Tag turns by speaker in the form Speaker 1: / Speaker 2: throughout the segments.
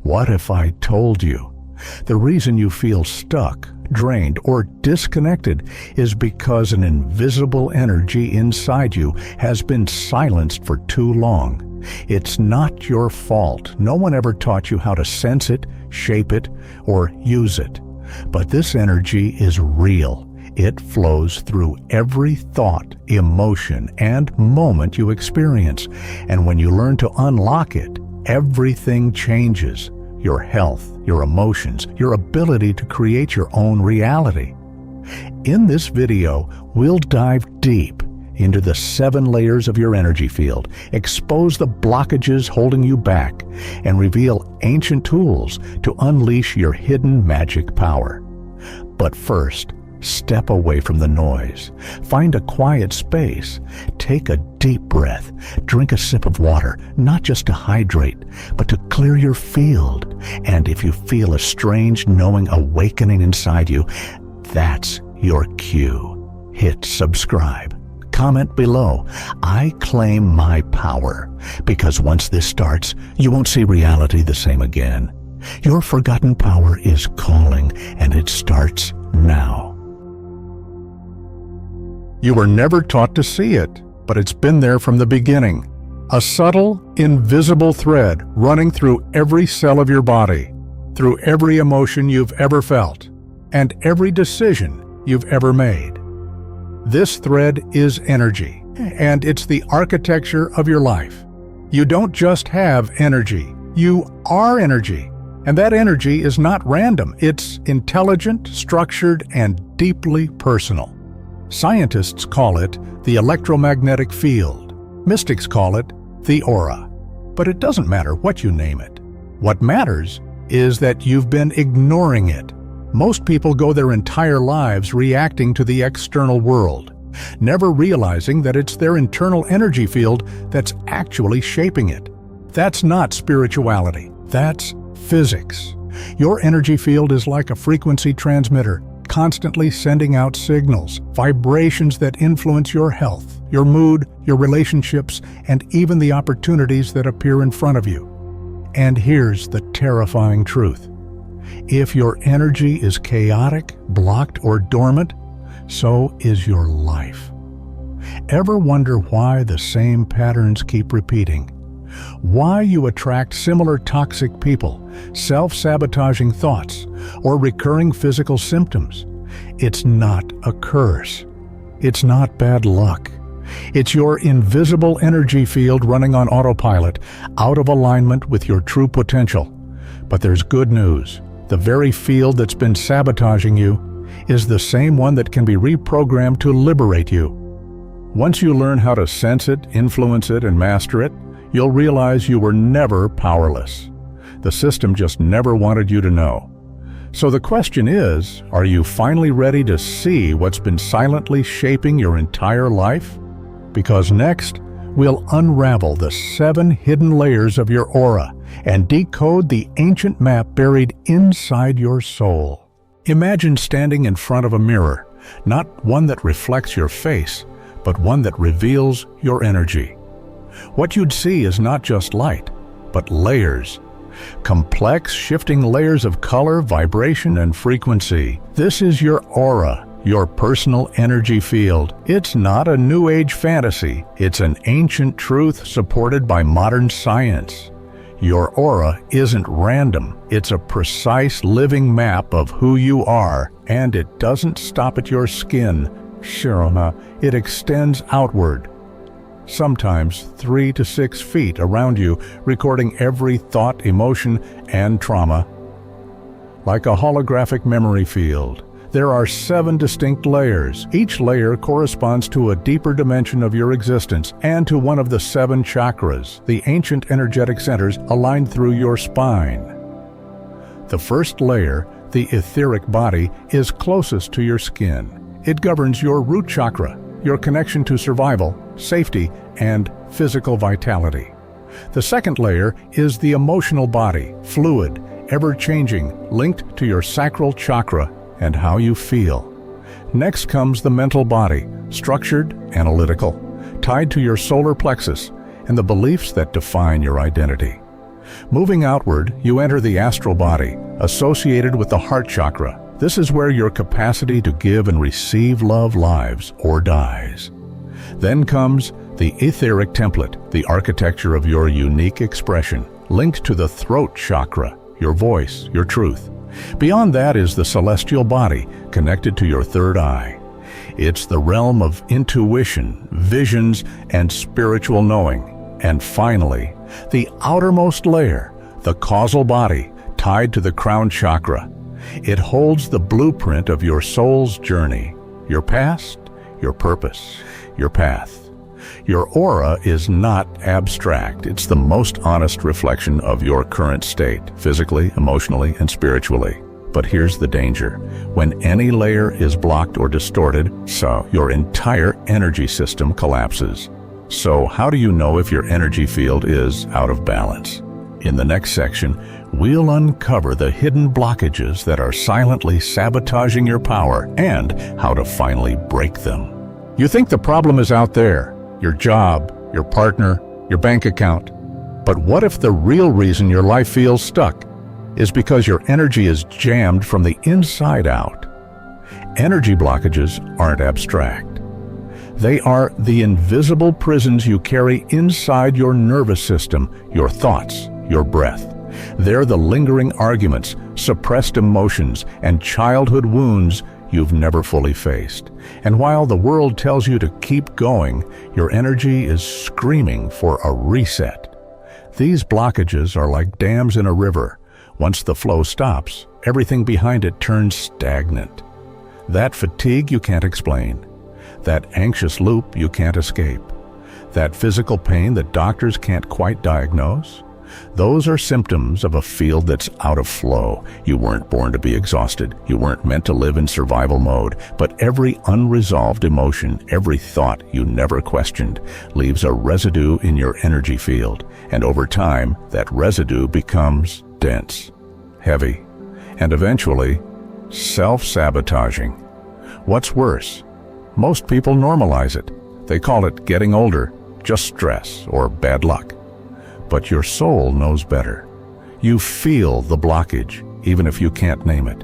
Speaker 1: What if I told you the reason you feel stuck, drained, or disconnected is because an invisible energy inside you has been silenced for too long? It's not your fault. No one ever taught you how to sense it, shape it, or use it. But this energy is real. It flows through every thought, emotion, and moment you experience. And when you learn to unlock it, everything changes. Your health, your emotions, your ability to create your own reality. In this video, we'll dive deep into the 7 layers of your energy field, expose the blockages holding you back, and reveal ancient tools to unleash your hidden magic power. But first, step away from the noise. Find a quiet space. Take a deep breath. Drink a sip of water, not just to hydrate, but to clear your field. And if you feel a strange knowing awakening inside you, that's your cue. Hit subscribe. Comment below. I claim my power, because once this starts, you won't see reality the same again. Your forgotten power is calling, and it starts now. You were never taught to see it, but it's been there from the beginning. A subtle, invisible thread running through every cell of your body, through every emotion you've ever felt, and every decision you've ever made. This thread is energy, and it's the architecture of your life. You don't just have energy, you are energy. And that energy is not random. It's intelligent, structured, and deeply personal. Scientists call it the electromagnetic field. Mystics call it the aura. But it doesn't matter what you name it. What matters is that you've been ignoring it. Most people go their entire lives reacting to the external world, never realizing that it's their internal energy field that's actually shaping it. That's not spirituality. That's physics. Your energy field is like a frequency transmitter, constantly sending out signals, vibrations that influence your health, your mood, your relationships, and even the opportunities that appear in front of you. And here's the terrifying truth. If your energy is chaotic, blocked, or dormant, so is your life. Ever wonder why the same patterns keep repeating? Why you attract similar toxic people, self-sabotaging thoughts, or recurring physical symptoms? It's not a curse. It's not bad luck. It's your invisible energy field running on autopilot, out of alignment with your true potential. But there's good news. The very field that's been sabotaging you is the same one that can be reprogrammed to liberate you. Once you learn how to sense it, influence it, and master it, you'll realize you were never powerless. The system just never wanted you to know. So the question is, are you finally ready to see what's been silently shaping your entire life? Because next, we'll unravel the 7 hidden layers of your aura and decode the ancient map buried inside your soul. Imagine standing in front of a mirror, not one that reflects your face, but one that reveals your energy. What you'd see is not just light, but layers. Complex, shifting layers of color, vibration, and frequency. This is your aura, your personal energy field. It's not a new age fantasy. It's an ancient truth supported by modern science. Your aura isn't random. It's a precise living map of who you are, and it doesn't stop at your skin. It extends outward. Sometimes 3 to 6 feet around you, recording every thought, emotion, and trauma. Like a holographic memory field, there are 7 distinct layers. Each layer corresponds to a deeper dimension of your existence and to one of the 7 chakras, the ancient energetic centers aligned through your spine. The first layer, the etheric body, is closest to your skin. It governs your root chakra, your connection to survival, safety, and physical vitality. The second layer is the emotional body, fluid, ever-changing, linked to your sacral chakra and how you feel. Next comes the mental body, structured, analytical, tied to your solar plexus and the beliefs that define your identity. Moving outward, you enter the astral body, associated with the heart chakra. This is where your capacity to give and receive love lives or dies. Then comes the etheric template, the architecture of your unique expression, linked to the throat chakra, your voice, your truth. Beyond that is the celestial body, connected to your third eye. It's the realm of intuition, visions, and spiritual knowing. And finally, the outermost layer, the causal body, tied to the crown chakra. It holds the blueprint of your soul's journey, your past, your purpose, your path. Your aura is not abstract. It's the most honest reflection of your current state, physically, emotionally, and spiritually. But here's the danger. When any layer is blocked or distorted, so your entire energy system collapses. So how do you know if your energy field is out of balance? In the next section, we'll uncover the hidden blockages that are silently sabotaging your power and how to finally break them. You think the problem is out there, your job, your partner, your bank account. But what if the real reason your life feels stuck is because your energy is jammed from the inside out? Energy blockages aren't abstract. They are the invisible prisons you carry inside your nervous system, your thoughts, your breath. They're the lingering arguments, suppressed emotions, and childhood wounds you've never fully faced. And while the world tells you to keep going, your energy is screaming for a reset. These blockages are like dams in a river. Once the flow stops, everything behind it turns stagnant. That fatigue you can't explain. That anxious loop you can't escape. That physical pain that doctors can't quite diagnose. Those are symptoms of a field that's out of flow. You weren't born to be exhausted. You weren't meant to live in survival mode. But every unresolved emotion, every thought you never questioned, leaves a residue in your energy field. And over time, that residue becomes dense, heavy, and eventually self-sabotaging. What's worse? Most people normalize it. They call it getting older, just stress, or bad luck. But your soul knows better. You feel the blockage, even if you can't name it.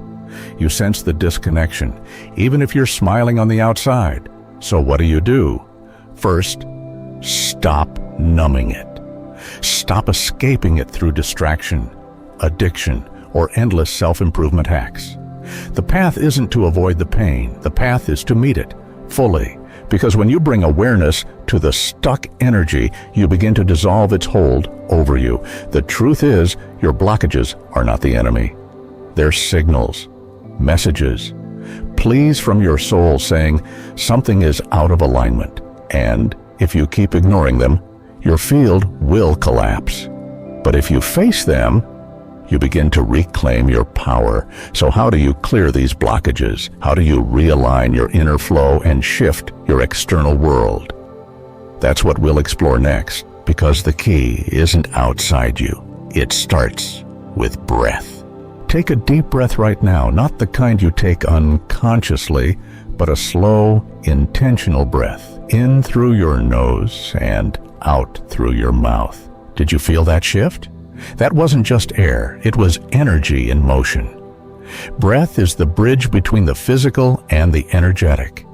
Speaker 1: You sense the disconnection, even if you're smiling on the outside. So what do? First, stop numbing it. Stop escaping it through distraction, addiction, or endless self-improvement hacks. The path isn't to avoid the pain. The path is to meet it fully. Because when you bring awareness to the stuck energy, you begin to dissolve its hold over you. The truth is, your blockages are not the enemy. They're signals, messages, pleas from your soul saying something is out of alignment. And if you keep ignoring them, your field will collapse. But if you face them, you begin to reclaim your power. So how do you clear these blockages? How do you realign your inner flow and shift your external world? That's what we'll explore next, because the key isn't outside you. It starts with breath. Take a deep breath right now, not the kind you take unconsciously, but a slow, intentional breath, in through your nose and out through your mouth. Did you feel that shift? That wasn't just air, it was energy in motion. Breath is the bridge between the physical and the energetic.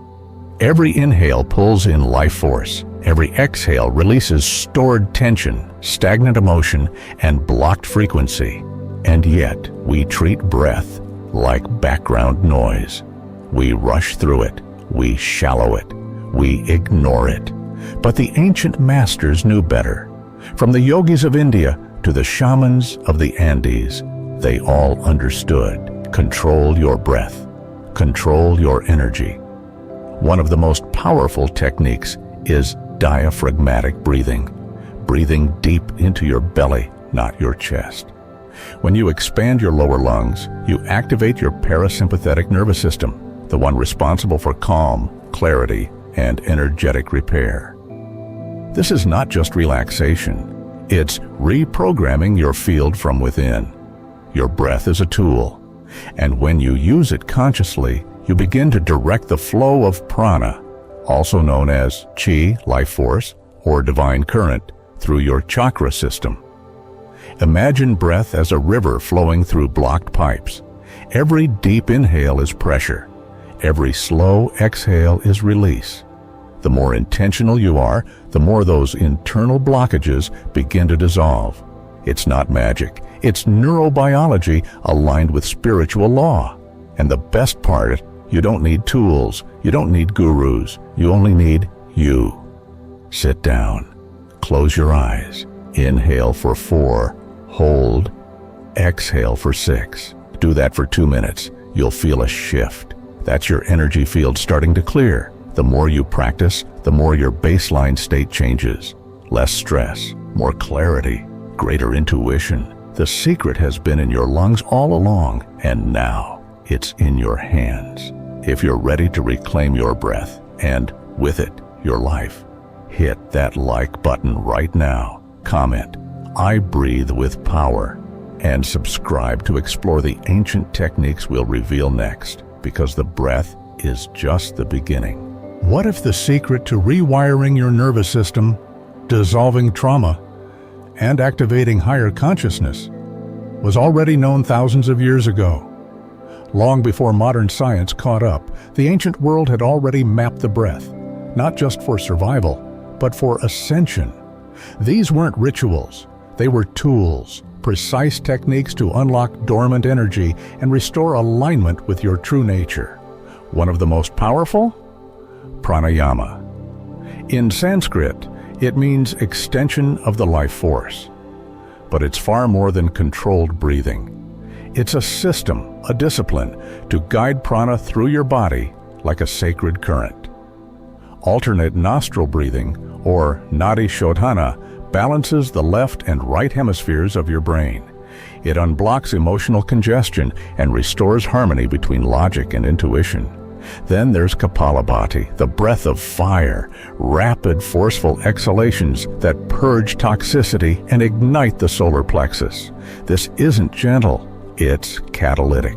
Speaker 1: Every inhale pulls in life force. Every exhale releases stored tension, stagnant emotion, and blocked frequency. And yet, we treat breath like background noise. We rush through it, we shallow it, we ignore it. But the ancient masters knew better. From the yogis of India to the shamans of the Andes, they all understood. Control your breath. Control your energy. One of the most powerful techniques is diaphragmatic breathing. Breathing deep into your belly, not your chest. When you expand your lower lungs, you activate your parasympathetic nervous system, the one responsible for calm, clarity, and energetic repair. This is not just relaxation. It's reprogramming your field from within. Your breath is a tool, and when you use it consciously, you begin to direct the flow of prana, also known as chi, life force, or divine current, through your chakra system. Imagine breath as a river flowing through blocked pipes. Every deep inhale is pressure. Every slow exhale is release. The more intentional you are, the more those internal blockages begin to dissolve. It's not magic. It's neurobiology aligned with spiritual law. And the best part, you don't need tools. You don't need gurus. You only need you. Sit down. Close your eyes. Inhale for 4. Hold. Exhale for 6. Do that for 2 minutes. You'll feel a shift. That's your energy field starting to clear. The more you practice, the more your baseline state changes. Less stress, more clarity, greater intuition. The secret has been in your lungs all along, and now it's in your hands. If you're ready to reclaim your breath, and with it, your life, hit that like button right now. Comment, "I breathe with power," and subscribe to explore the ancient techniques we'll reveal next, because the breath is just the beginning. What if the secret to rewiring your nervous system, dissolving trauma, and activating higher consciousness was already known thousands of years ago? Long before modern science caught up, the ancient world had already mapped the breath, not just for survival, but for ascension. These weren't rituals, they were tools, precise techniques to unlock dormant energy and restore alignment with your true nature. One of the most powerful? Pranayama. In Sanskrit, it means extension of the life force. But it's far more than controlled breathing. It's a system, a discipline, to guide prana through your body like a sacred current. Alternate nostril breathing, or nadi shodhana, balances the left and right hemispheres of your brain. It unblocks emotional congestion and restores harmony between logic and intuition. Then there's Kapalabhati, the breath of fire, rapid, forceful exhalations that purge toxicity and ignite the solar plexus. This isn't gentle, it's catalytic.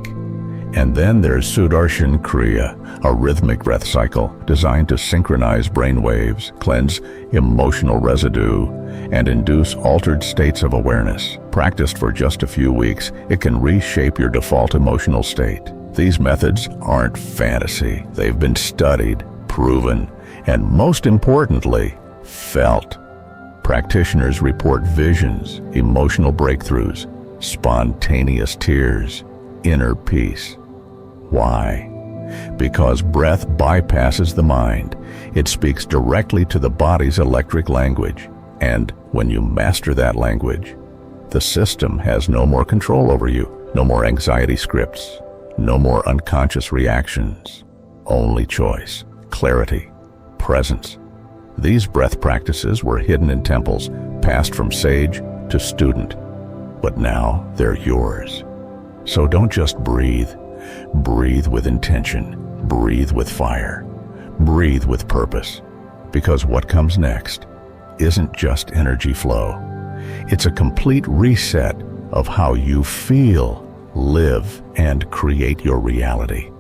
Speaker 1: And then there's Sudarshan Kriya, a rhythmic breath cycle designed to synchronize brain waves, cleanse emotional residue, and induce altered states of awareness. Practiced for just a few weeks, it can reshape your default emotional state. These methods aren't fantasy. They've been studied, proven, and most importantly, felt. Practitioners report visions, emotional breakthroughs, spontaneous tears, inner peace. Why? Because breath bypasses the mind. It speaks directly to the body's electric language. And when you master that language, the system has no more control over you, no more anxiety scripts, no more unconscious reactions, only choice, clarity, presence. These breath practices were hidden in temples, passed from sage to student, but now they're yours. So don't just breathe. Breathe with intention. Breathe with fire. Breathe with purpose. Because what comes next isn't just energy flow. It's a complete reset of how you feel, live, and create your reality.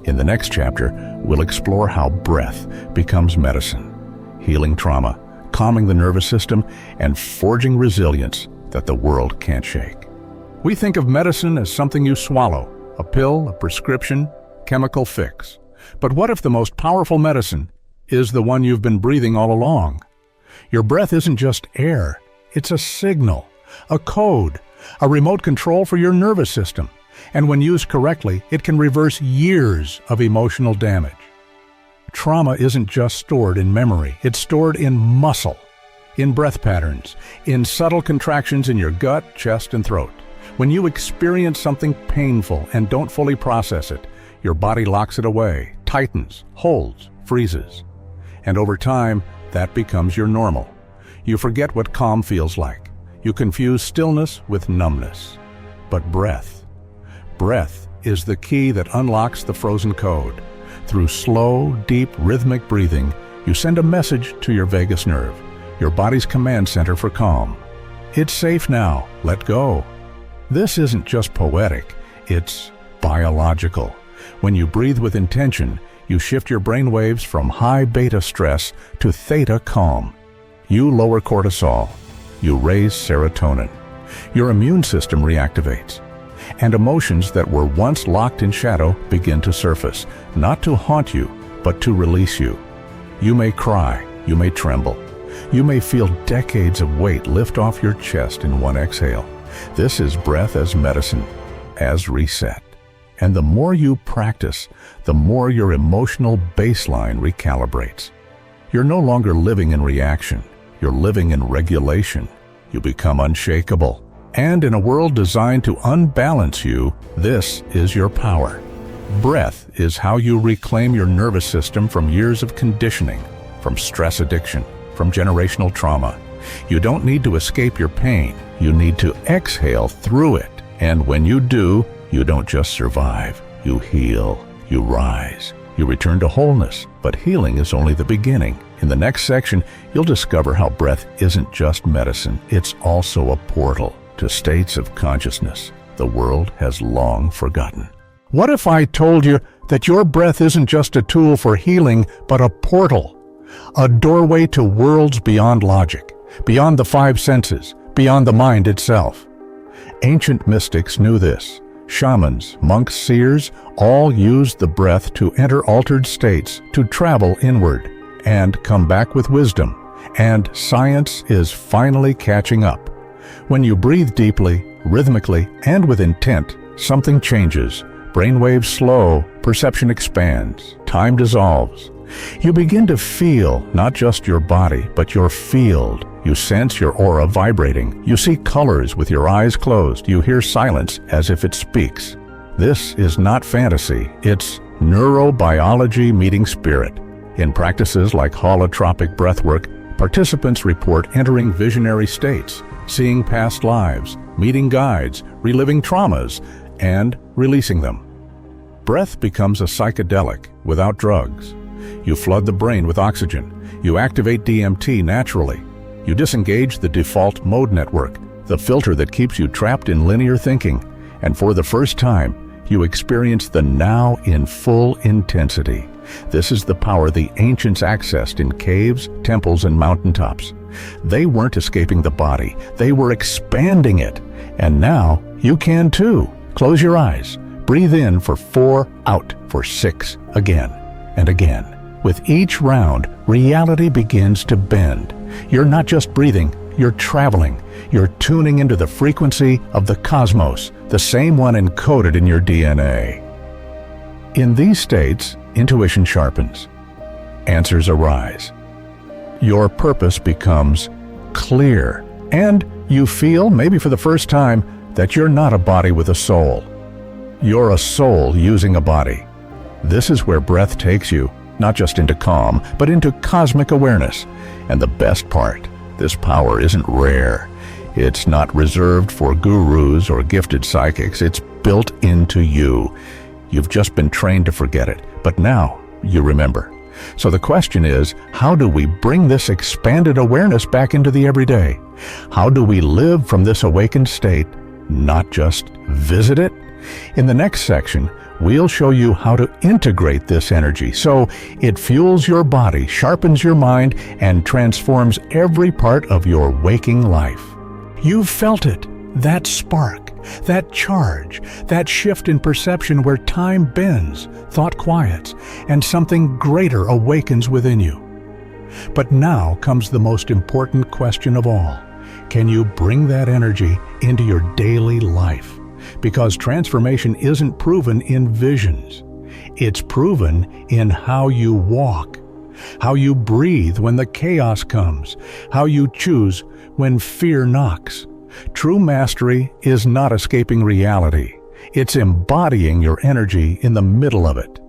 Speaker 1: In the next chapter, we'll explore how breath becomes medicine, healing trauma, calming the nervous system, and forging resilience that the world can't shake. We think of medicine as something you swallow, a pill, a prescription, chemical fix. But what if the most powerful medicine is the one you've been breathing all along? Your breath isn't just air, it's a signal, a code, a remote control for your nervous system. And when used correctly, it can reverse years of emotional damage. Trauma isn't just stored in memory, it's stored in muscle, in breath patterns, in subtle contractions in your gut, chest, and throat. When you experience something painful and don't fully process it, your body locks it away, tightens, holds, freezes. And over time, that becomes your normal. You forget what calm feels like. You confuse stillness with numbness. But breath is the key that unlocks the frozen code. Through slow, deep, rhythmic breathing, you send a message to your vagus nerve, your body's command center for calm. It's safe now, let go. This isn't just poetic, it's biological. When you breathe with intention, you shift your brain waves from high beta stress to theta calm. You lower cortisol, you raise serotonin, Your immune system reactivates, and emotions that were once locked in shadow begin to surface, not to haunt you, but to release you. You may cry, you may tremble, you may feel decades of weight lift off your chest in one exhale. This is breath as medicine, as reset. And the more you practice, the more your emotional baseline recalibrates. You're no longer living in reaction, you're living in regulation. You become unshakable. And in a world designed to unbalance you, this is your power. Breath is how you reclaim your nervous system from years of conditioning, from stress addiction, from generational trauma. You don't need to escape your pain, you need to exhale through it. And when you do, you don't just survive, you heal, you rise, you return to wholeness. But healing is only the beginning. In the next section, you'll discover how breath isn't just medicine, it's also a portal to states of consciousness the world has long forgotten. What if I told you that your breath isn't just a tool for healing, but a portal, a doorway to worlds beyond logic, beyond the five senses, beyond the mind itself? Ancient mystics knew this. Shamans, monks, seers, all used the breath to enter altered states, to travel inward, and come back with wisdom. And science is finally catching up. When you breathe deeply, rhythmically, and with intent, something changes. Brainwaves slow, perception expands, time dissolves. You begin to feel not just your body, but your field. You sense your aura vibrating. You see colors with your eyes closed. You hear silence as if it speaks. This is not fantasy. It's neurobiology meeting spirit. In practices like holotropic breathwork, participants report entering visionary states, seeing past lives, meeting guides, reliving traumas, and releasing them. Breath becomes a psychedelic without drugs. You flood the brain with oxygen. You activate DMT naturally. You disengage the default mode network, the filter that keeps you trapped in linear thinking. And for the first time, you experience the now in full intensity. This is the power the ancients accessed in caves, temples, and mountaintops. They weren't escaping the body, they were expanding it. And now, you can too. Close your eyes. Breathe in for 4, out for 6, again and again. With each round, reality begins to bend. You're not just breathing, you're traveling. You're tuning into the frequency of the cosmos, the same one encoded in your DNA. In these states, intuition sharpens. Answers arise. Your purpose becomes clear. And you feel, maybe for the first time, that you're not a body with a soul. You're a soul using a body. This is where breath takes you, not just into calm, but into cosmic awareness. And the best part, this power isn't rare. It's not reserved for gurus or gifted psychics. It's built into you. You've just been trained to forget it, but now you remember. So the question is, how do we bring this expanded awareness back into the everyday? How do we live from this awakened state, not just visit it? In the next section, we'll show you how to integrate this energy so it fuels your body, sharpens your mind, and transforms every part of your waking life. You've felt it, that spark, that charge, that shift in perception where time bends, thought quiets, and something greater awakens within you. But now comes the most important question of all. Can you bring that energy into your daily life? Because transformation isn't proven in visions. It's proven in how you walk, how you breathe when the chaos comes, how you choose when fear knocks. True mastery is not escaping reality. It's embodying your energy in the middle of it.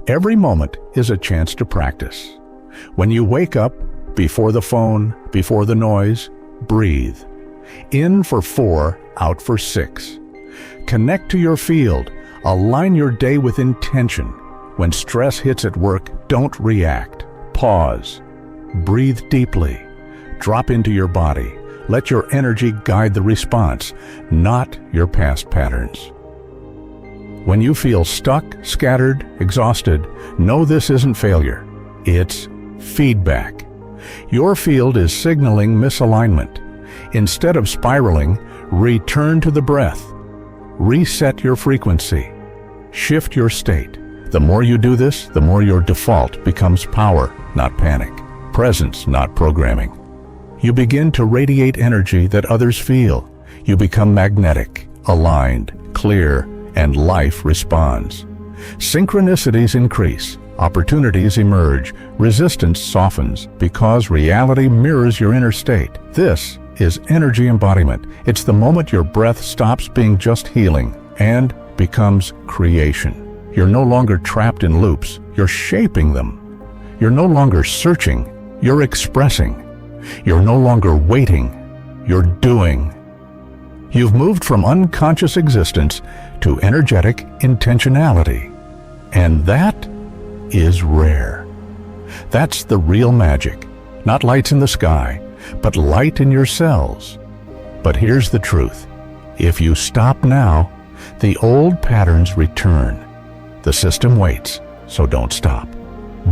Speaker 1: Every moment is a chance to practice. When you wake up, before the phone, before the noise, breathe. In for 4, out for 6. Connect to your field. Align your day with intention. When stress hits at work, don't react. Pause. Breathe deeply. Drop into your body. Let your energy guide the response, not your past patterns. When you feel stuck, scattered, exhausted, know this isn't failure. It's feedback. Your field is signaling misalignment. Instead of spiraling, Return to the breath. Reset your frequency. Shift your state. The more you do this, the more your default becomes power, not panic. Presence, not programming. You begin to radiate energy that others feel. You become magnetic, aligned, clear, and life responds. Synchronicities increase. Opportunities emerge. Resistance softens because reality mirrors your inner state. This is energy embodiment. It's the moment your breath stops being just healing and becomes creation. You're no longer trapped in loops. You're shaping them. You're no longer searching. You're expressing. You're no longer waiting. You're doing. You've moved from unconscious existence to energetic intentionality. And that is rare. That's the real magic. Not lights in the sky, but light in your cells. But here's the truth. If you stop now, the old patterns return. The system waits, so don't stop.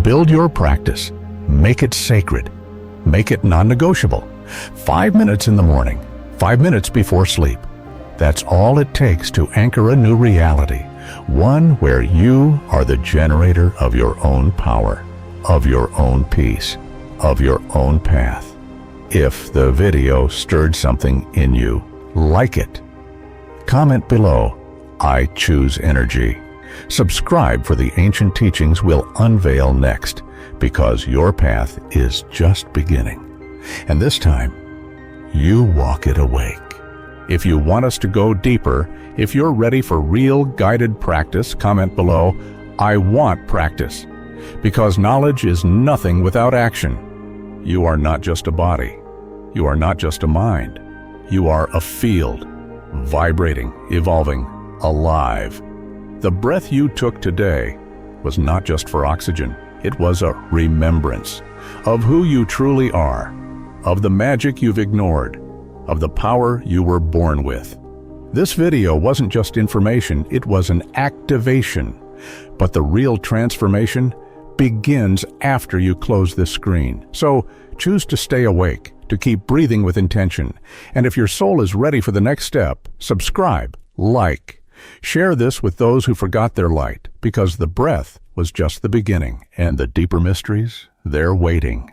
Speaker 1: Build your practice. Make it sacred. Make it non-negotiable. 5 minutes in the morning, 5 minutes before sleep. That's all it takes to anchor a new reality. One where you are the generator of your own power, of your own peace, of your own path. If the video stirred something in you, like it. Comment below, I choose energy. Subscribe for the ancient teachings we'll unveil next, because your path is just beginning. And this time, you walk it awake. If you want us to go deeper, if you're ready for real guided practice, comment below, I want practice. Because knowledge is nothing without action. You are not just a body. You are not just a mind. You are a field, vibrating, evolving, alive. The breath you took today was not just for oxygen. It was a remembrance of who you truly are, of the magic you've ignored, of the power you were born with. This video wasn't just information, it was an activation. But the real transformation begins after you close this screen. So choose to stay awake, to keep breathing with intention. And if your soul is ready for the next step, subscribe, like. Share this with those who forgot their light, because the breath was just the beginning, and the deeper mysteries, they're waiting.